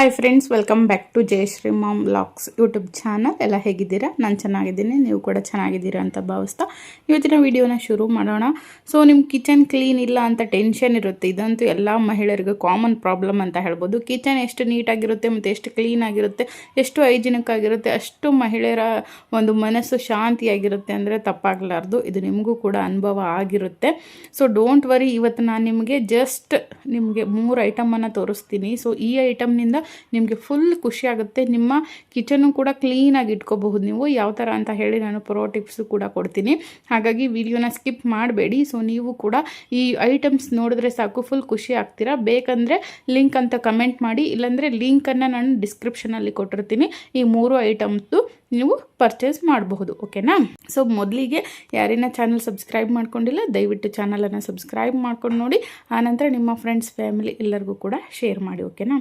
Hi friends, welcome back to Jayashree mom vlogs YouTube channel. ಎಲ್ಲ ಹೇಗಿದ್ದೀರಾ? ನಾನು ಚೆನ್ನಾಗಿದ್ದೀನಿ, ನೀವು ಕೂಡ ಚೆನ್ನಾಗಿದ್ದೀರಾ ಅಂತ ಭಾವಿಸ್ತಾ ಇವತ್ತಿನ ವಿಡಿಯೋನ ಶುರು ಮಾಡೋಣ. ಸೊ ನಿಮ್ಮ ಕಿಚನ್ ಕ್ಲೀನ್ ಇಲ್ಲ ಅಂತ ಟೆನ್ಷನ್ ಇರುತ್ತೆ. ಇದಂತೂ ಎಲ್ಲ ಮಹಿಳೆಯರಿಗೂ ಕಾಮನ್ ಪ್ರಾಬ್ಲಮ್ ಅಂತ ಹೇಳ್ಬೋದು. ಕಿಚನ್ ಎಷ್ಟು ನೀಟಾಗಿರುತ್ತೆ ಮತ್ತು ಎಷ್ಟು ಕ್ಲೀನ್ ಆಗಿರುತ್ತೆ, ಎಷ್ಟು ಹೈಜಿನಿಕ್ ಆಗಿರುತ್ತೆ, ಅಷ್ಟು ಮಹಿಳೆಯರ ಒಂದು ಮನಸ್ಸು ಶಾಂತಿಯಾಗಿರುತ್ತೆ ಅಂದರೆ ತಪ್ಪಾಗಲಾರ್ದು. ಇದು ನಿಮಗೂ ಕೂಡ ಅನುಭವ ಆಗಿರುತ್ತೆ. ಸೊ ಡೋಂಟ್ ವರಿ, ಇವತ್ತು ನಾನು ನಿಮಗೆ ನಿಮಗೆ 3 ಐಟಮನ್ನು ತೋರಿಸ್ತೀನಿ. ಸೊ ಈ ಐಟಮ್ನಿಂದ ನಿಮಗೆ ಫುಲ್ ಖುಷಿ ಆಗುತ್ತೆ. ನಿಮ್ಮ ಕಿಚನ್ನು ಕೂಡ ಕ್ಲೀನಾಗಿ ಇಟ್ಕೋಬಹುದು ನೀವು. ಯಾವ ಥರ ಅಂತ ಹೇಳಿ ನಾನು ಪ್ರೋ ಟಿಪ್ಸು ಕೂಡ ಕೊಡ್ತೀನಿ. ಹಾಗಾಗಿ ವಿಡಿಯೋನ ಸ್ಕಿಪ್ ಮಾಡಬೇಡಿ. ಸೊ ನೀವು ಕೂಡ ಈ ಐಟಮ್ಸ್ ನೋಡಿದ್ರೆ ಸಾಕು, ಫುಲ್ ಖುಷಿ ಆಗ್ತೀರಾ. ಬೇಕಂದರೆ ಲಿಂಕ್ ಅಂತ ಕಮೆಂಟ್ ಮಾಡಿ, ಇಲ್ಲಾಂದರೆ ಲಿಂಕನ್ನು ನಾನು ಡಿಸ್ಕ್ರಿಪ್ಷನಲ್ಲಿ ಕೊಟ್ಟಿರ್ತೀನಿ. ಈ 3 ಐಟಮ್ದು ನೀವು ಪರ್ಚೇಸ್ ಮಾಡಬಹುದು. ಓಕೆನಾ? ಸೊ ಮೊದಲಿಗೆ ಯಾರಿನ ಚಾನಲ್ ಸಬ್ಸ್ಕ್ರೈಬ್ ಮಾಡ್ಕೊಂಡಿಲ್ಲ, ದಯವಿಟ್ಟು ಚಾನಲನ್ನು ಸಬ್ಸ್ಕ್ರೈಬ್ ಮಾಡ್ಕೊಂಡು ನೋಡಿ. ಆನಂತರ ನಿಮ್ಮ ಫ್ರೆಂಡ್ಸ್, ಫ್ಯಾಮಿಲಿ ಎಲ್ಲರಿಗೂ ಕೂಡ ಶೇರ್ ಮಾಡಿ. ಓಕೆನಾ?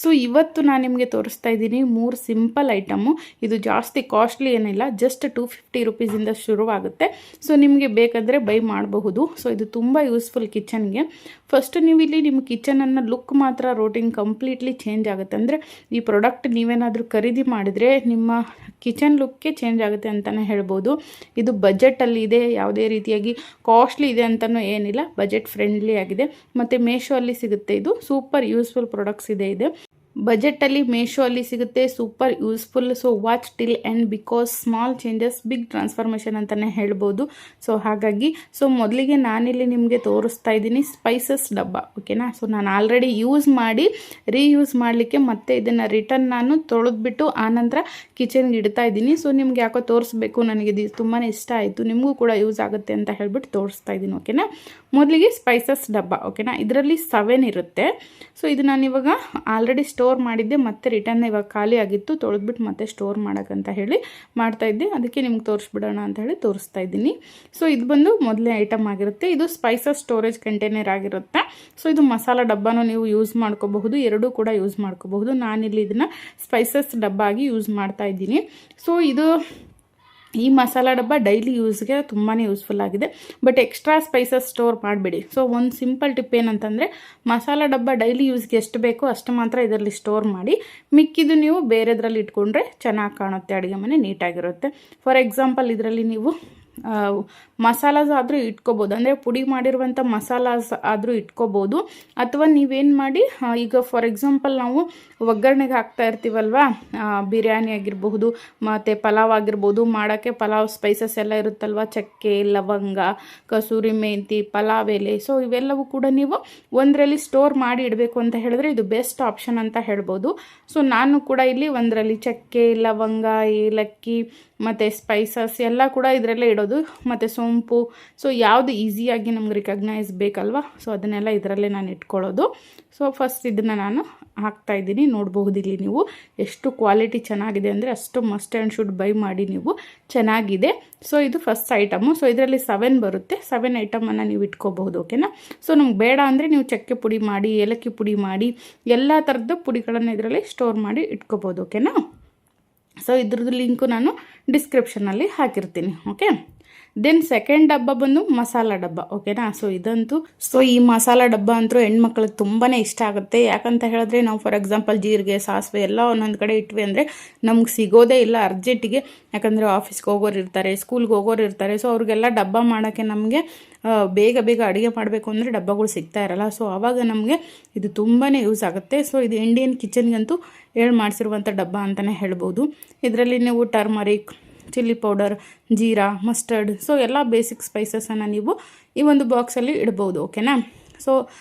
ಸೊ ಇವತ್ತು ನಾನು ನಿಮಗೆ ತೋರಿಸ್ತಾ ಇದ್ದೀನಿ 3 ಸಿಂಪಲ್ ಐಟಮು. ಇದು ಜಾಸ್ತಿ ಕಾಸ್ಟ್ಲಿ ಏನಿಲ್ಲ, ಜಸ್ಟ್ 250 ರುಪೀಸಿಂದ ಶುರುವಾಗುತ್ತೆ. ಸೊ ನಿಮಗೆ ಬೇಕಾದರೆ ಬೈ ಮಾಡಬಹುದು. ಸೊ ಇದು ತುಂಬ ಯೂಸ್ಫುಲ್ ಕಿಚನ್ಗೆ. ಫಸ್ಟ್ ನೀವು ಇಲ್ಲಿ ನಿಮ್ಮ ಕಿಚನನ್ನು ಲುಕ್ ಮಾತ್ರ ರೋಟಿಂಗ್ ಕಂಪ್ಲೀಟ್ಲಿ ಚೇಂಜ್ ಆಗುತ್ತೆ. ಅಂದರೆ ಈ ಪ್ರಾಡಕ್ಟ್ ನೀವೇನಾದರೂ ಖರೀದಿ ಮಾಡಿದರೆ ನಿಮ್ಮ ಕಿಚನ್ ಲುಕ್ಕೇ ಚೇಂಜ್ ಆಗುತ್ತೆ ಅಂತಲೇ ಹೇಳ್ಬೋದು. ಇದು ಬಜೆಟಲ್ಲಿ ಇದೆ, ಯಾವುದೇ ರೀತಿಯಾಗಿ ಕಾಸ್ಟ್ಲಿ ಇದೆ ಅಂತಲೂ ಏನಿಲ್ಲ, ಬಜೆಟ್ ಫ್ರೆಂಡ್ಲಿ ಆಗಿದೆ. ಮತ್ತು ಮೇಶೋ ಅಲ್ಲಿ ಸಿಗುತ್ತೆ. ಇದು ಸೂಪರ್ ಯೂಸ್ಫುಲ್ ಪ್ರಾಡಕ್ಟ್ಸ್ ಇದೆ. ಬಜೆಟಲ್ಲಿ ಮೇಶೋ ಅಲ್ಲಿ ಸಿಗುತ್ತೆ, super useful. So watch till end, because small changes big transformation ಅಂತಲೇ ಹೇಳ್ಬೋದು. ಸೊ ಹಾಗಾಗಿ ಮೊದಲಿಗೆ ನಾನಿಲ್ಲಿ ನಿಮಗೆ ತೋರಿಸ್ತಾ ಇದ್ದೀನಿ ಸ್ಪೈಸಸ್ ಡಬ್ಬ. ಓಕೆನಾ? ಸೊ ನಾನು ಆಲ್ರೆಡಿ ಯೂಸ್ ಮಾಡಿ ರೀಯೂಸ್ ಮಾಡಲಿಕ್ಕೆ ಮತ್ತೆ ಇದನ್ನು ರಿಟರ್ನ್ ನಾನು ತೊಳೆದ್ಬಿಟ್ಟು ಆನಂತರ ಕಿಚನ್ಗೆ ಇಡ್ತಾ ಇದ್ದೀನಿ. ಸೊ ನಿಮ್ಗೆ ಯಾಕೋ ತೋರಿಸ್ಬೇಕು, ನನಗೆ ಇದು ತುಂಬಾ ಇಷ್ಟ ಆಯಿತು, ನಿಮಗೂ ಕೂಡ ಯೂಸ್ ಆಗುತ್ತೆ ಅಂತ ಹೇಳ್ಬಿಟ್ಟು ತೋರಿಸ್ತಾ ಇದ್ದೀನಿ. ಓಕೆನಾ? ಮೊದಲಿಗೆ ಸ್ಪೈಸಸ್ ಡಬ್ಬ. ಓಕೆನಾ? ಇದರಲ್ಲಿ 7 ಇರುತ್ತೆ. ಸೊ ಇದು ನಾನು ಇವಾಗ ಆಲ್ರೆಡಿ ಸ್ಟೋರ್ ಮಾಡಿದ್ದೆ, ಮತ್ತೆ ರಿಟರ್ನ್ ಇವಾಗ ಖಾಲಿ ಆಗಿತ್ತು, ತೊಳೆದ್ಬಿಟ್ಟು ಮತ್ತೆ ಸ್ಟೋರ್ ಮಾಡೋಕ್ಕಂತ ಹೇಳಿ ಮಾಡ್ತಾಯಿದ್ದೆ. ಅದಕ್ಕೆ ನಿಮ್ಗೆ ತೋರಿಸ್ಬಿಡೋಣ ಅಂತ ಹೇಳಿ ತೋರಿಸ್ತಾ ಇದ್ದೀನಿ. ಸೊ ಇದು ಬಂದು ಮೊದಲನೇ ಐಟಮ್ ಆಗಿರುತ್ತೆ. ಇದು ಸ್ಪೈಸಸ್ ಸ್ಟೋರೇಜ್ ಕಂಟೈನರ್ ಆಗಿರುತ್ತೆ. ಸೊ ಇದು ಮಸಾಲ ಡಬ್ಬನೂ ನೀವು ಯೂಸ್ ಮಾಡ್ಕೋಬಹುದು, ಎರಡೂ ಕೂಡ ಯೂಸ್ ಮಾಡ್ಕೋಬಹುದು. ನಾನಿಲ್ಲಿ ಇದನ್ನು ಸ್ಪೈಸಸ್ ಡಬ್ಬ ಆಗಿ ಯೂಸ್ ಮಾಡ್ತಾ ಇದ್ದೀನಿ. ಸೊ ಈ ಮಸಾಲ ಡಬ್ಬ ಡೈಲಿ ಯೂಸ್ಗೆ ತುಂಬಾ ಯೂಸ್ಫುಲ್ ಆಗಿದೆ. ಬಟ್ ಎಕ್ಸ್ಟ್ರಾ ಸ್ಪೈಸಸ್ ಸ್ಟೋರ್ ಮಾಡಬೇಡಿ. ಸೊ ಒಂದು ಸಿಂಪಲ್ ಟಿಪ್ ಏನಂತಂದರೆ, ಮಸಾಲ ಡಬ್ಬ ಡೈಲಿ ಯೂಸ್ಗೆ ಎಷ್ಟು ಬೇಕೋ ಅಷ್ಟು ಮಾತ್ರ ಇದರಲ್ಲಿ ಸ್ಟೋರ್ ಮಾಡಿ, ಮಿಕ್ಕಿದು ನೀವು ಬೇರೆದ್ರಲ್ಲಿ ಇಟ್ಕೊಂಡ್ರೆ ಚೆನ್ನಾಗಿ ಕಾಣುತ್ತೆ, ಅಡುಗೆ ಮನೆ ನೀಟಾಗಿರುತ್ತೆ. ಫಾರ್ ಎಕ್ಸಾಂಪಲ್ ಇದರಲ್ಲಿ ನೀವು ಮಸಾಲಾಸ್ ಆದರೂ ಇಟ್ಕೋಬೋದು, ಅಂದರೆ ಪುಡಿ ಮಾಡಿರುವಂಥ ಮಸಾಲಾಸ್ ಆದರೂ ಇಟ್ಕೋಬೋದು. ಅಥವಾ ನೀವೇನು ಮಾಡಿ, ಈಗ ಫಾರ್ ಎಕ್ಸಾಂಪಲ್ ನಾವು ಒಗ್ಗರಣೆಗೆ ಹಾಕ್ತಾ ಇರ್ತೀವಲ್ವ, ಬಿರಿಯಾನಿ ಆಗಿರಬಹುದು ಮತ್ತು ಪಲಾವ್ ಆಗಿರ್ಬೋದು, ಮಾಡೋಕ್ಕೆ ಪಲಾವ್ ಸ್ಪೈಸಸ್ ಎಲ್ಲ ಇರುತ್ತಲ್ವ, ಚಕ್ಕೆ, ಲವಂಗ, ಕಸೂರಿ ಮೆಂತಿ, ಪಲಾವ್ ಎಲೆ. ಸೊ ಇವೆಲ್ಲವೂ ಕೂಡ ನೀವು ಒಂದರಲ್ಲಿ ಸ್ಟೋರ್ ಮಾಡಿ ಇಡಬೇಕು ಅಂತ ಹೇಳಿದ್ರೆ ಇದು ಬೆಸ್ಟ್ ಆಪ್ಷನ್ ಅಂತ ಹೇಳ್ಬೋದು. ಸೊ ನಾನು ಕೂಡ ಇಲ್ಲಿ ಒಂದರಲ್ಲಿ ಚಕ್ಕೆ, ಲವಂಗ, ಏಲಕ್ಕಿ ಮತ್ತು ಸ್ಪೈಸಸ್ ಎಲ್ಲ ಕೂಡ ಇದರಲ್ಲೇ ಇಡೋದು, ಮತ್ತು ಸೋಂಪು. ಸೊ ಯಾವುದು ಈಸಿಯಾಗಿ ನಮ್ಗೆ ರಿಕಗ್ನೈಸ್ ಬೇಕಲ್ವ, ಸೊ ಅದನ್ನೆಲ್ಲ ಇದರಲ್ಲೇ ನಾನು ಇಟ್ಕೊಳ್ಳೋದು. ಸೊ ಫಸ್ಟ್ ಇದನ್ನು ನಾನು ಹಾಕ್ತಾಯಿದ್ದೀನಿ. ನೋಡಬಹುದು ಇಲ್ಲಿ ನೀವು ಎಷ್ಟು ಕ್ವಾಲಿಟಿ ಚೆನ್ನಾಗಿದೆ ಅಂದರೆ ಅಷ್ಟು ಮಸ್ಟ್ ಆ್ಯಂಡ್ ಶುಡ್ ಬೈ ಮಾಡಿ ನೀವು, ಚೆನ್ನಾಗಿದೆ. ಸೊ ಇದು ಫಸ್ಟ್ ಐಟಮು. ಸೊ ಇದರಲ್ಲಿ 7 ಬರುತ್ತೆ. 7 ಐಟಮನ್ನು ನೀವು ಇಟ್ಕೋಬಹುದು. ಓಕೆನಾ? ಸೊ ನಮ್ಗೆ ಬೇಡ ಅಂದರೆ ನೀವು ಚಕ್ಕೆ ಪುಡಿ ಮಾಡಿ, ಏಲಕ್ಕಿ ಪುಡಿ ಮಾಡಿ, ಎಲ್ಲ ಥರದ್ದು ಪುಡಿಗಳನ್ನು ಇದರಲ್ಲಿ ಸ್ಟೋರ್ ಮಾಡಿ ಇಟ್ಕೋಬೋದು. ಓಕೆನಾ? ಸೊ ಇದ್ರದ್ದು ಲಿಂಕು ನಾನು ಡಿಸ್ಕ್ರಿಪ್ಷನಲ್ಲಿ ಹಾಕಿರ್ತೀನಿ. ಓಕೆ? ದೆನ್ ಸೆಕೆಂಡ್ ಡಬ್ಬ ಬಂದು ಮಸಾಲ ಡಬ್ಬ. ಓಕೆನಾ? ಸೊ ಈ ಮಸಾಲ ಡಬ್ಬ ಅಂತೂ ಹೆಣ್ಮಕ್ಳಿಗೆ ತುಂಬಾ ಇಷ್ಟ ಆಗುತ್ತೆ. ಯಾಕಂತ ಹೇಳಿದ್ರೆ ನಾವು ಫಾರ್ ಎಕ್ಸಾಂಪಲ್ ಜೀರಿಗೆ, ಸಾಸಿವೆ ಎಲ್ಲ ಒಂದೊಂದು ಕಡೆ ಇಟ್ವಿ ಅಂದರೆ ನಮ್ಗೆ ಸಿಗೋದೇ ಇಲ್ಲ ಅರ್ಜೆಂಟಿಗೆ. ಯಾಕಂದರೆ ಆಫೀಸ್ಗೆ ಹೋಗೋರು ಇರ್ತಾರೆ, ಸ್ಕೂಲ್ಗೆ ಹೋಗೋರು ಇರ್ತಾರೆ. ಸೊ ಅವ್ರಿಗೆಲ್ಲ ಡಬ್ಬ ಮಾಡೋಕ್ಕೆ ನಮಗೆ ಬೇಗ ಅಡುಗೆ ಮಾಡಬೇಕು ಅಂದರೆ ಡಬ್ಬಗಳು ಸಿಗ್ತಾ ಇರಲ್ಲ. ಸೊ ಆವಾಗ ನಮಗೆ ಇದು ತುಂಬಾ ಯೂಸ್ ಆಗುತ್ತೆ. ಸೊ ಇದು ಇಂಡಿಯನ್ ಕಿಚನ್ಗಂತೂ ಮಾಡಿಸಿರುವಂಥ ಡಬ್ಬ ಅಂತಲೇ ಹೇಳ್ಬೋದು. ಇದರಲ್ಲಿ ನೀವು turmeric, chilli powder, jeera, mustard, so ಎಲ್ಲ ಬೇಸಿಕ್ ಸ್ಪೈಸಸನ್ನು ನೀವು ಈ ಒಂದು ಬಾಕ್ಸಲ್ಲಿ ಇಡ್ಬೋದು. ಓಕೆನಾ? ಸೊ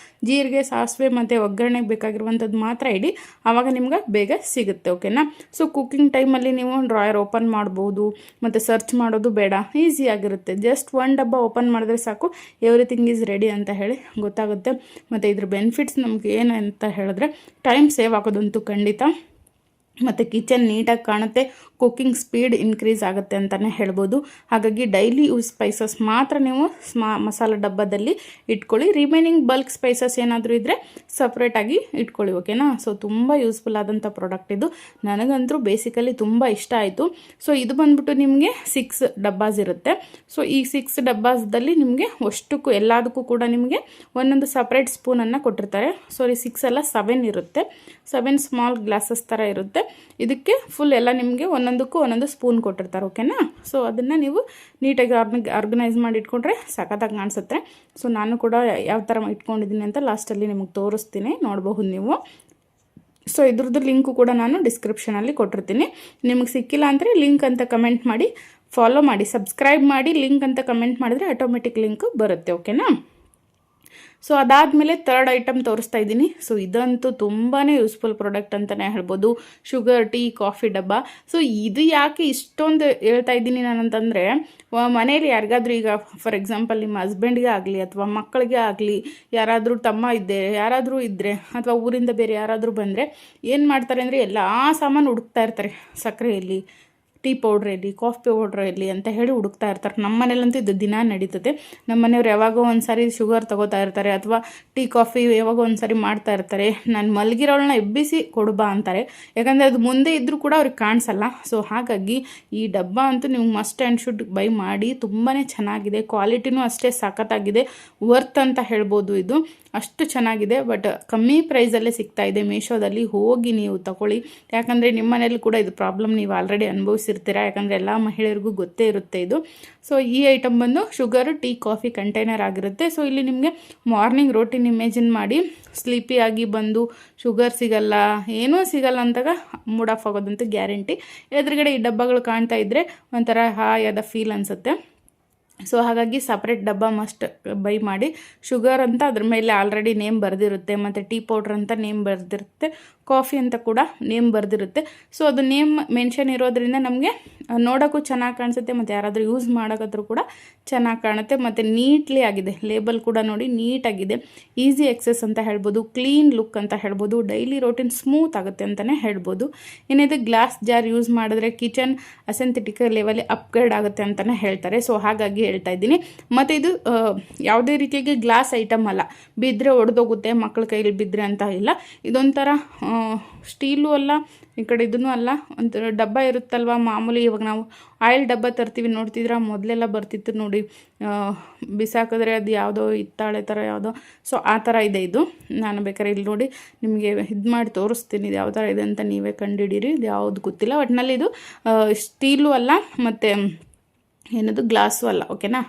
ಜೀರಿಗೆ, ಸಾಸಿವೆ ಮತ್ತು ಒಗ್ಗರಣೆಗೆ ಬೇಕಾಗಿರುವಂಥದ್ದು ಮಾತ್ರ ಇಡಿ, ಆವಾಗ ನಿಮ್ಗೆ ಬೇಗ ಸಿಗುತ್ತೆ. ಓಕೆನಾ? ಸೊ ಕುಕ್ಕಿಂಗ್ ಟೈಮಲ್ಲಿ ನೀವು ಡ್ರಾಯರ್ ಓಪನ್ ಮಾಡ್ಬೋದು, ಮತ್ತು ಸರ್ಚ್ ಮಾಡೋದು ಬೇಡ, ಈಸಿಯಾಗಿರುತ್ತೆ. ಜಸ್ಟ್ 1 ಡಬ್ಬ ಓಪನ್ ಮಾಡಿದ್ರೆ ಸಾಕು, ಎವ್ರಿಥಿಂಗ್ ಈಸ್ ರೆಡಿ ಅಂತ ಹೇಳಿ ಗೊತ್ತಾಗುತ್ತೆ. ಮತ್ತು ಇದ್ರ ಬೆನಿಫಿಟ್ಸ್ ನಮ್ಗೆ ಏನು ಅಂತ ಹೇಳಿದ್ರೆ, ಟೈಮ್ ಸೇವ್ ಆಗೋದಂತೂ ಖಂಡಿತ. ಮತ್ತು ಕಿಚನ್ ನೀಟಾಗಿ ಕಾಣುತ್ತೆ, ಕುಕ್ಕಿಂಗ್ ಸ್ಪೀಡ್ ಇನ್ಕ್ರೀಸ್ ಆಗುತ್ತೆ ಅಂತಲೇ ಹೇಳ್ಬೋದು. ಹಾಗಾಗಿ ಡೈಲಿ ಯೂಸ್ ಸ್ಪೈಸಸ್ ಮಾತ್ರ ನೀವು ಮಸಾಲೆ ಡಬ್ಬದಲ್ಲಿ ಇಟ್ಕೊಳ್ಳಿ. ರಿಮೈನಿಂಗ್ ಬಲ್ಕ್ ಸ್ಪೈಸಸ್ ಏನಾದರೂ ಇದ್ದರೆ ಸಪ್ರೇಟಾಗಿ ಇಟ್ಕೊಳ್ಳಿ, ಓಕೆನಾ. ಸೊ ತುಂಬ ಯೂಸ್ಫುಲ್ ಆದಂಥ ಪ್ರಾಡಕ್ಟ್ ಇದು. ನನಗಂತೂ ಬೇಸಿಕಲಿ ತುಂಬ ಇಷ್ಟ ಆಯಿತು. ಸೊ ಇದು ಬಂದ್ಬಿಟ್ಟು ನಿಮಗೆ 6 ಡಬ್ಬಾಸ್ ಇರುತ್ತೆ. ಸೊ ಈ 6 ಡಬ್ಬಾಸ್ದಲ್ಲಿ ನಿಮಗೆ ಅಷ್ಟಕ್ಕೂ ಎಲ್ಲದಕ್ಕೂ ಕೂಡ ನಿಮಗೆ ಒಂದೊಂದು ಸಪ್ರೇಟ್ ಸ್ಪೂನನ್ನು ಕೊಟ್ಟಿರ್ತಾರೆ. 6 ಅಲ್ಲ 7 ಇರುತ್ತೆ. 7 ಸ್ಮಾಲ್ ಗ್ಲಾಸಸ್ ಥರ ಇರುತ್ತೆ. ಇದಕ್ಕೆ ಫುಲ್ ಎಲ್ಲ ನಿಮಗೆ ಒಂದೊಂದಕ್ಕೂ ಒಂದೊಂದು ಸ್ಪೂನ್ ಕೊಟ್ಟಿರ್ತಾರೆ, ಓಕೆನಾ. ಸೊ ಅದನ್ನು ನೀವು ನೀಟಾಗಿ ಆರ್ಗನೈಸ್ ಮಾಡಿ ಇಟ್ಕೊಂಡ್ರೆ ಸಖತ್ತಾಗಿ ಕಾಣಿಸುತ್ತೆ. ಸೊ ನಾನು ಕೂಡ ಯಾವ ಥರ ಇಟ್ಕೊಂಡಿದ್ದೀನಿ ಅಂತ ಲಾಸ್ಟಲ್ಲಿ ನಿಮಗೆ ತೋರಿಸ್ತೀನಿ, ನೋಡಬಹುದು ನೀವು. ಸೊ ಇದ್ರದ್ದು ಲಿಂಕು ಕೂಡ ನಾನು ಡಿಸ್ಕ್ರಿಪ್ಷನಲ್ಲಿ ಕೊಟ್ಟಿರ್ತೀನಿ. ನಿಮಗೆ ಸಿಕ್ಕಿಲ್ಲ ಅಂದರೆ ಲಿಂಕ್ ಅಂತ ಕಮೆಂಟ್ ಮಾಡಿ, ಫಾಲೋ ಮಾಡಿ, ಸಬ್ಸ್ಕ್ರೈಬ್ ಮಾಡಿ. ಲಿಂಕ್ ಅಂತ ಕಮೆಂಟ್ ಮಾಡಿದ್ರೆ ಆಟೋಮೆಟಿಕ್ ಲಿಂಕ್ ಬರುತ್ತೆ, ಓಕೆನಾ. ಸೊ ಅದಾದಮೇಲೆ 3rd ಐಟಮ್ ತೋರಿಸ್ತಾ ಇದ್ದೀನಿ. ಸೊ ಇದಂತೂ ತುಂಬಾ ಯೂಸ್ಫುಲ್ ಪ್ರಾಡಕ್ಟ್ ಅಂತಲೇ ಹೇಳ್ಬೋದು. ಶುಗರ್, ಟೀ, ಕಾಫಿ ಡಬ್ಬ. ಸೊ ಇದು ಯಾಕೆ ಇಷ್ಟೊಂದು ಹೇಳ್ತಾ ಇದ್ದೀನಿ ನಾನಂತಂದರೆ, ಮನೇಲಿ ಯಾರಿಗಾದ್ರೂ ಈಗ ಫಾರ್ ಎಕ್ಸಾಂಪಲ್ ನಿಮ್ಮ ಹಸ್ಬೆಂಡ್ಗೆ ಆಗಲಿ ಅಥವಾ ಮಕ್ಕಳಿಗೆ ಆಗಲಿ, ಯಾರಾದರೂ ತಮ್ಮ ಯಾರಾದರೂ ಇದ್ದರೆ ಅಥವಾ ಊರಿಂದ ಬೇರೆ ಯಾರಾದರೂ ಬಂದರೆ ಏನು ಮಾಡ್ತಾರೆ ಅಂದರೆ ಎಲ್ಲ ಸಾಮಾನು ಹುಡುಕ್ತಾ ಇರ್ತಾರೆ. ಸಕ್ಕರೆಯಲ್ಲಿ, ಟೀ ಪೌಡ್ರಲ್ಲಿ, ಕಾಫಿ ಪೌಡ್ರಲ್ಲಿ ಅಂತ ಹೇಳಿ ಹುಡುಕ್ತಾ ಇರ್ತಾರೆ. ನಮ್ಮ ಮನೇಲಂತೂ ಇದು ದಿನ ನಡೀತದೆ. ನಮ್ಮ ಮನೆಯವ್ರು ಯಾವಾಗೋ ಒಂದು ಸಾರಿ ಶುಗರ್ ತೊಗೋತಾ ಇರ್ತಾರೆ ಅಥವಾ ಟೀ ಕಾಫಿ ಯಾವಾಗೋ ಒಂದು ಸಾರಿ ಮಾಡ್ತಾ ಇರ್ತಾರೆ. ನಾನು ಮಲಗಿರೋಳನ್ನ ಎಬ್ಬಿಸಿ ಕೊಡುಬಾ ಅಂತಾರೆ, ಯಾಕಂದರೆ ಅದು ಮುಂದೆ ಇದ್ದರೂ ಕೂಡ ಅವ್ರಿಗೆ ಕಾಣಿಸಲ್ಲ. ಸೊ ಹಾಗಾಗಿ ಈ ಡಬ್ಬ ಅಂತೂ ನೀವು ಮಸ್ಟ್ ಆ್ಯಂಡ್ ಶುಡ್ ಬೈ ಮಾಡಿ. ತುಂಬಾ ಚೆನ್ನಾಗಿದೆ, ಕ್ವಾಲಿಟಿನೂ ಅಷ್ಟೇ ಸಖತ್ತಾಗಿದೆ, ವರ್ತ್ ಅಂತ ಹೇಳ್ಬೋದು. ಇದು ಅಷ್ಟು ಚೆನ್ನಾಗಿದೆ, ಬಟ್ ಕಮ್ಮಿ ಪ್ರೈಸಲ್ಲೇ ಸಿಗ್ತಾ ಇದೆ ಮೀಶೋದಲ್ಲಿ. ಹೋಗಿ ನೀವು ತಗೊಳ್ಳಿ, ಯಾಕಂದರೆ ನಿಮ್ಮ ಮನೇಲಿ ಕೂಡ ಇದು ಪ್ರಾಬ್ಲಮ್ ನೀವು ಆಲ್ರೆಡಿ ಅನುಭವಿಸಿರ್ತೀರ, ಯಾಕಂದರೆ ಎಲ್ಲ ಮಹಿಳೆಯರಿಗೂ ಗೊತ್ತೇ ಇರುತ್ತೆ ಇದು. ಸೊ ಈ ಐಟಮ್ ಬಂದು ಶುಗರ್, ಟೀ, ಕಾಫಿ ಕಂಟೈನರ್ ಆಗಿರುತ್ತೆ. ಸೊ ಇಲ್ಲಿ ನಿಮಗೆ ಮಾರ್ನಿಂಗ್ ರೋಟೀನ್ ಇಮೇಜಿನ್ ಮಾಡಿ, ಸ್ಲೀಪಿ ಆಗಿ ಬಂದು ಶುಗರ್ ಸಿಗಲ್ಲ, ಏನೂ ಸಿಗಲ್ಲ ಅಂತಾಗ ಮೂಡ್ ಆಫ್ ಆಗೋದಂತೂ ಗ್ಯಾರಂಟಿ. ಎದುರುಗಡೆ ಈ ಡಬ್ಬಗಳು ಕಾಣ್ತಾ ಇದ್ದರೆ ಒಂಥರ ಹಾಯಾದ ಫೀಲ್ ಅನಿಸುತ್ತೆ. ಸೊ ಹಾಗಾಗಿ ಸಪ್ರೇಟ್ ಡಬ್ಬ ಮಸ್ಟ್ ಬೈ ಮಾಡಿ. ಶುಗರ್ ಅಂತ ಅದ್ರ ಮೇಲೆ ಆಲ್ರೆಡಿ ನೇಮ್ ಬರೆದಿರುತ್ತೆ, ಮತ್ತು ಟೀ ಪೌಡ್ರ್ ಅಂತ ನೇಮ್ ಬರೆದಿರುತ್ತೆ, ಕಾಫಿ ಅಂತ ಕೂಡ ನೇಮ್ ಬರೆದಿರುತ್ತೆ. ಸೊ ಅದು ನೇಮ್ ಮೆನ್ಷನ್ ಇರೋದ್ರಿಂದ ನಮಗೆ ನೋಡೋಕ್ಕೂ ಚೆನ್ನಾಗಿ ಕಾಣಿಸುತ್ತೆ, ಮತ್ತು ಯಾರಾದರೂ ಯೂಸ್ ಮಾಡೋಕ್ಕಾದ್ರೂ ಕೂಡ ಚೆನ್ನಾಗಿ ಕಾಣುತ್ತೆ. ಮತ್ತು ನೀಟ್ಲಿ ಆಗಿದೆ, ಲೇಬಲ್ ಕೂಡ ನೋಡಿ ನೀಟಾಗಿದೆ. ಈಸಿ ಎಕ್ಸೆಸ್ ಅಂತ ಹೇಳ್ಬೋದು, ಕ್ಲೀನ್ ಲುಕ್ ಅಂತ ಹೇಳ್ಬೋದು, ಡೈಲಿ ರೋಟೀನ್ ಸ್ಮೂತ್ ಆಗುತ್ತೆ ಅಂತಲೇ ಹೇಳ್ಬೋದು. ಏನಿದೆ ಗ್ಲಾಸ್ ಜಾರ್ ಯೂಸ್ ಮಾಡಿದ್ರೆ ಕಿಚನ್ ಅಸೆಂಥೆಟಿಕ್ ಲೆವೆಲ್ ಅಪ್ಗ್ರೇಡ್ ಆಗುತ್ತೆ ಅಂತಲೇ ಹೇಳ್ತಾರೆ. ಸೊ ಹಾಗಾಗಿ ಹೇಳ್ತಾ ಇದ್ದೀನಿ. ಮತ್ತು ಇದು ಯಾವುದೇ ರೀತಿಯಾಗಿ ಗ್ಲಾಸ್ ಐಟಮ್ ಅಲ್ಲ, ಬಿದ್ದರೆ ಒಡೆದೋಗುತ್ತೆ, ಮಕ್ಕಳ ಕೈಯಲ್ಲಿ ಬಿದ್ದರೆ ಅಂತ ಇಲ್ಲ. ಇದೊಂಥರ ಸ್ಟೀಲು ಅಲ್ಲ, ಈ ಕಡೆ ಇದೂ ಅಲ್ಲ, ಒಂಥರ ಡಬ್ಬ ಇರುತ್ತಲ್ವ ಮಾಮೂಲಿ. ಇವಾಗ ನಾವು ಆಯಿಲ್ ಡಬ್ಬ ತರ್ತೀವಿ, ನೋಡ್ತಿದ್ರೆ ಮೊದಲೆಲ್ಲ ಬರ್ತಿತ್ತು ನೋಡಿ, ಬಿಸಾಕಿದ್ರೆ ಅದು ಯಾವುದೋ ಹಿತ್ತಾಳೆ ಥರ ಯಾವುದೋ. ಸೊ ಆ ಥರ ಇದೆ ಇದು. ನಾನು ಬೇಕಾದ್ರೆ ಇಲ್ಲಿ ನೋಡಿ ನಿಮಗೆ ಇದು ಮಾಡಿ ತೋರಿಸ್ತೀನಿ, ಇದು ಯಾವ ಥರ ಇದೆ ಅಂತ ನೀವೇ ಕಂಡುಹಿಡೀರಿ. ಇದು ಯಾವುದು ಗೊತ್ತಿಲ್ಲ, ಒಟ್ಟಿನಲ್ಲಿ ಇದು ಸ್ಟೀಲು ಅಲ್ಲ ಮತ್ತು ಏನದು ಗ್ಲಾಸು ಅಲ್ಲ, ಓಕೆನಾ.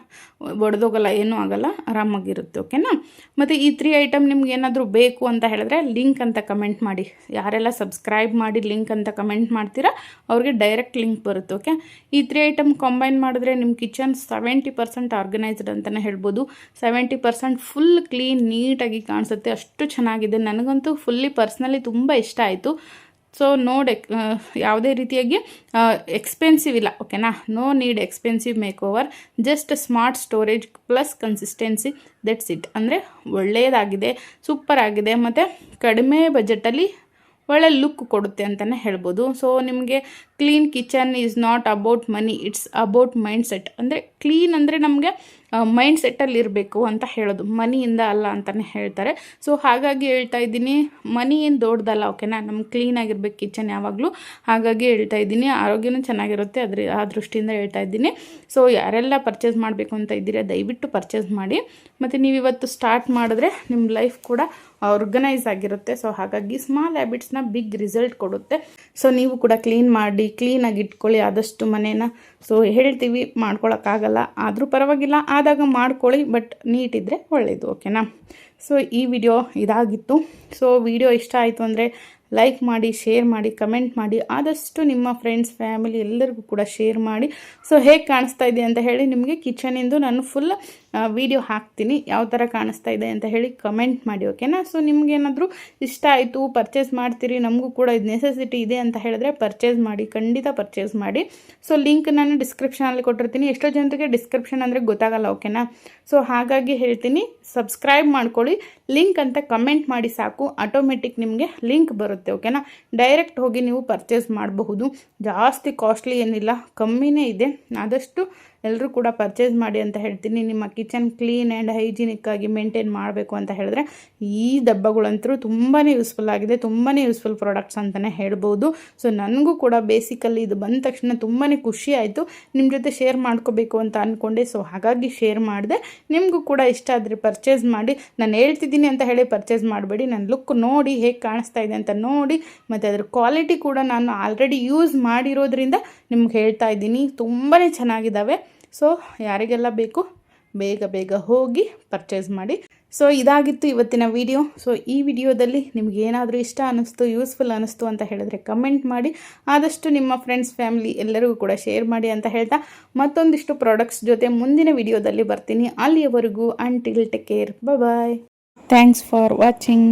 ಒಡೆದೋಗಲ್ಲ, ಏನೂ ಆಗಲ್ಲ, ಆರಾಮಾಗಿರುತ್ತೆ, ಓಕೆನಾ. ಮತ್ತು ಈ 3 ಐಟಮ್ ನಿಮ್ಗೆ ಏನಾದರೂ ಬೇಕು ಅಂತ ಹೇಳಿದ್ರೆ ಲಿಂಕ್ ಅಂತ ಕಮೆಂಟ್ ಮಾಡಿ. ಯಾರೆಲ್ಲ ಸಬ್ಸ್ಕ್ರೈಬ್ ಮಾಡಿ ಲಿಂಕ್ ಅಂತ ಕಮೆಂಟ್ ಮಾಡ್ತೀರಾ ಅವ್ರಿಗೆ ಡೈರೆಕ್ಟ್ ಲಿಂಕ್ ಬರುತ್ತೆ, ಓಕೆ. ಈ 3 ಐಟಮ್ ಕಂಬೈನ್ ಮಾಡಿದ್ರೆ ನಿಮ್ಮ ಕಿಚನ್ 70% ಆರ್ಗನೈಸ್ಡ್ ಅಂತಲೇ ಹೇಳ್ಬೋದು. 70% ಫುಲ್ ಕ್ಲೀನ್ ನೀಟಾಗಿ ಕಾಣಿಸುತ್ತೆ, ಅಷ್ಟು ಚೆನ್ನಾಗಿದೆ. ನನಗಂತೂ ಫುಲ್ಲಿ ಪರ್ಸ್ನಲಿ ತುಂಬ ಇಷ್ಟ ಆಯಿತು. ಸೊ ಯಾವುದೇ ರೀತಿಯಾಗಿ ಎಕ್ಸ್ಪೆನ್ಸಿವ್ ಇಲ್ಲ, ಓಕೆನಾ. No need expensive make over, just smart storage plus consistency, that's it. ಅಂದರೆ ಒಳ್ಳೆಯದಾಗಿದೆ, ಸೂಪರ್ ಆಗಿದೆ, ಮತ್ತು ಕಡಿಮೆ ಬಜೆಟಲ್ಲಿ ಒಳ್ಳೆ ಲುಕ್ ಕೊಡುತ್ತೆ ಅಂತಲೇ ಹೇಳ್ಬೋದು. ಸೊ ನಿಮಗೆ clean kitchen is not about money, it's about mind set. ಅಂದರೆ ಕ್ಲೀನ್ ಅಂದರೆ ನಮಗೆ ಮೈಂಡ್ ಸೆಟ್ಟಲ್ಲಿ ಇರಬೇಕು ಅಂತ ಹೇಳೋದು, ಮನಿಯಿಂದ ಅಲ್ಲ ಅಂತಲೇ ಹೇಳ್ತಾರೆ. ಸೊ ಹಾಗಾಗಿ ಹೇಳ್ತಾ ಇದ್ದೀನಿ, ಮನಿ ಏನು ದೊಡ್ಡದಲ್ಲ, ಓಕೆನಾ. ನಮ್ಗೆ ಕ್ಲೀನಾಗಿರ್ಬೇಕು ಕಿಚನ್ ಯಾವಾಗಲೂ. ಹಾಗಾಗಿ ಹೇಳ್ತಾ ಇದ್ದೀನಿ, ಆರೋಗ್ಯನೂ ಚೆನ್ನಾಗಿರುತ್ತೆ, ಆ ದೃಷ್ಟಿಯಿಂದ ಹೇಳ್ತಾ ಇದ್ದೀನಿ. ಸೊ ಯಾರೆಲ್ಲ ಪರ್ಚೇಸ್ ಮಾಡಬೇಕು ಅಂತ ಇದ್ದೀರಾ ದಯವಿಟ್ಟು ಪರ್ಚೇಸ್ ಮಾಡಿ. ಮತ್ತು ನೀವು ಇವತ್ತು ಸ್ಟಾರ್ಟ್ ಮಾಡಿದ್ರೆ ನಿಮ್ಮ ಲೈಫ್ ಕೂಡ ಆರ್ಗನೈಸ್ ಆಗಿರುತ್ತೆ. ಸೊ ಹಾಗಾಗಿ ಸ್ಮಾಲ್ ಹ್ಯಾಬಿಟ್ಸ್ನ ಬಿಗ್ ರಿಸಲ್ಟ್ ಕೊಡುತ್ತೆ. ಸೊ ನೀವು ಕೂಡ ಕ್ಲೀನ್ ಮಾಡಿ, ಕ್ಲೀನಾಗಿ ಇಟ್ಕೊಳ್ಳಿ ಆದಷ್ಟು ಮನೇನ. ಸೊ ಹೇಳ್ತೀವಿ ಮಾಡ್ಕೊಳಕ್ಕಾಗಲ್ಲ, ಆದರೂ ಪರವಾಗಿಲ್ಲ, ಆದಾಗ ಮಾಡ್ಕೊಳ್ಳಿ, ಬಟ್ ನೀಟಿದ್ದರೆ ಒಳ್ಳೆಯದು, ಓಕೆನಾ. ಸೊ ಈ ವಿಡಿಯೋ ಇದಾಗಿತ್ತು. ಸೊ ವಿಡಿಯೋ ಇಷ್ಟ ಆಯಿತು ಅಂದರೆ ಲೈಕ್ ಮಾಡಿ, ಶೇರ್ ಮಾಡಿ, ಕಮೆಂಟ್ ಮಾಡಿ, ಆದಷ್ಟು ನಿಮ್ಮ ಫ್ರೆಂಡ್ಸ್, ಫ್ಯಾಮಿಲಿ ಎಲ್ಲರಿಗೂ ಕೂಡ ಶೇರ್ ಮಾಡಿ. ಸೊ ಹೇಗೆ ಕಾಣಿಸ್ತಾ ಇದೆ ಅಂತ ಹೇಳಿ ನಿಮಗೆ ಕಿಚನಿಂದು ನಾನು ಫುಲ್ ವಿಡಿಯೋ ಹಾಕ್ತೀನಿ, ಯಾವ ಥರ ಕಾಣಿಸ್ತಾ ಇದೆ ಅಂತ ಹೇಳಿ ಕಮೆಂಟ್ ಮಾಡಿ, ಓಕೆನಾ. ಸೊ ನಿಮಗೇನಾದರೂ ಇಷ್ಟ ಆಯಿತು, ಪರ್ಚೇಸ್ ಮಾಡ್ತೀರಿ, ನಮಗೂ ಕೂಡ ಇದು ನೆಸೆಸಿಟಿ ಇದೆ ಅಂತ ಹೇಳಿದ್ರೆ ಪರ್ಚೇಸ್ ಮಾಡಿ, ಖಂಡಿತ ಪರ್ಚೇಸ್ ಮಾಡಿ. ಸೊ ಲಿಂಕ್ ನಾನು ಡಿಸ್ಕ್ರಿಪ್ಷನಲ್ಲಿ ಕೊಟ್ಟಿರ್ತೀನಿ. ಎಷ್ಟೋ ಜನರಿಗೆ ಡಿಸ್ಕ್ರಿಪ್ಷನ್ ಅಂದರೆ ಗೊತ್ತಾಗಲ್ಲ, ಓಕೆನಾ. ಸೊ ಹಾಗಾಗಿ ಹೇಳ್ತೀನಿ, ಸಬ್ಸ್ಕ್ರೈಬ್ ಮಾಡ್ಕೊಳ್ಳಿ, ಲಿಂಕ್ ಅಂತ ಕಮೆಂಟ್ ಮಾಡಿ ಸಾಕು, ಆಟೋಮೆಟಿಕ್ ನಿಮಗೆ ಲಿಂಕ್ ಬರುತ್ತೆ. ಬರುತ್ತೆ. ಓಕೆನಾ, ಡೈರೆಕ್ಟ್ ಹೋಗಿ ನೀವು ಪರ್ಚೇಸ್ ಮಾಡಬಹುದು. ಜಾಸ್ತಿ ಕಾಸ್ಟ್ಲಿ ಏನಿಲ್ಲ, ಕಮ್ಮಿನೇ ಇದೆ. ಆದಷ್ಟು ಎಲ್ಲರೂ ಕೂಡ ಪರ್ಚೇಸ್ ಮಾಡಿ ಅಂತ ಹೇಳ್ತೀನಿ. ನಿಮ್ಮ ಕಿಚನ್ ಕ್ಲೀನ್ ಆ್ಯಂಡ್ ಹೈಜಿನಿಕ್ ಆಗಿ ಮೇಂಟೈನ್ ಮಾಡಬೇಕು ಅಂತ ಹೇಳಿದ್ರೆ ಈ ಡಬ್ಬಗಳಂತೂ ತುಂಬಾ ಯೂಸ್ಫುಲ್ ಆಗಿದೆ, ತುಂಬಾ ಯೂಸ್ಫುಲ್ ಪ್ರಾಡಕ್ಟ್ಸ್ ಅಂತಲೇ ಹೇಳ್ಬೋದು. ಸೊ ನನಗೂ ಕೂಡ ಬೇಸಿಕಲಿ ಇದು ಬಂದ ತಕ್ಷಣ ತುಂಬಾ ಖುಷಿ ಆಯಿತು, ನಿಮ್ಮ ಜೊತೆ ಶೇರ್ ಮಾಡ್ಕೋಬೇಕು ಅಂತ ಅಂದ್ಕೊಂಡೆ. ಸೊ ಹಾಗಾಗಿ ಶೇರ್ ಮಾಡಿದೆ. ನಿಮಗೂ ಕೂಡ ಇಷ್ಟ ಆದರೆ ಪರ್ಚೇಸ್ ಮಾಡಿ. ನಾನು ಹೇಳ್ತಿದ್ದೀನಿ ಅಂತ ಹೇಳಿ ಪರ್ಚೇಸ್ ಮಾಡಬೇಡಿ, ನನ್ನ ಲುಕ್ ನೋಡಿ ಹೇಗೆ ಕಾಣಿಸ್ತಾ ಇದೆ ಅಂತ ನೋಡಿ, ಮತ್ತು ಅದರ ಕ್ವಾಲಿಟಿ ಕೂಡ ನಾನು ಆಲ್ರೆಡಿ ಯೂಸ್ ಮಾಡಿರೋದ್ರಿಂದ ನಿಮ್ಗೆ ಹೇಳ್ತಾ ಇದ್ದೀನಿ, ತುಂಬಾ ಚೆನ್ನಾಗಿದ್ದಾವೆ. ಸೊ ಯಾರಿಗೆಲ್ಲ ಬೇಕು ಬೇಗ ಬೇಗ ಹೋಗಿ ಪರ್ಚೇಸ್ ಮಾಡಿ. ಸೊ ಇದಾಗಿತ್ತು ಇವತ್ತಿನ ವಿಡಿಯೋ. ಸೊ ಈ ವಿಡಿಯೋದಲ್ಲಿ ನಿಮ್ಗೆ ಏನಾದರೂ ಇಷ್ಟ ಅನ್ನಿಸ್ತು, ಯೂಸ್ಫುಲ್ ಅನ್ನಿಸ್ತು ಅಂತ ಹೇಳಿದ್ರೆ ಕಮೆಂಟ್ ಮಾಡಿ. ಆದಷ್ಟು ನಿಮ್ಮ ಫ್ರೆಂಡ್ಸ್, ಫ್ಯಾಮಿಲಿ ಎಲ್ಲರಿಗೂ ಕೂಡ ಶೇರ್ ಮಾಡಿ ಅಂತ ಹೇಳ್ತಾ ಮತ್ತೊಂದಿಷ್ಟು ಪ್ರಾಡಕ್ಟ್ಸ್ ಜೊತೆ ಮುಂದಿನ ವಿಡಿಯೋದಲ್ಲಿ ಬರ್ತೀನಿ. ಅಲ್ಲಿಯವರೆಗೂ until take care, bye. Thanks for watching.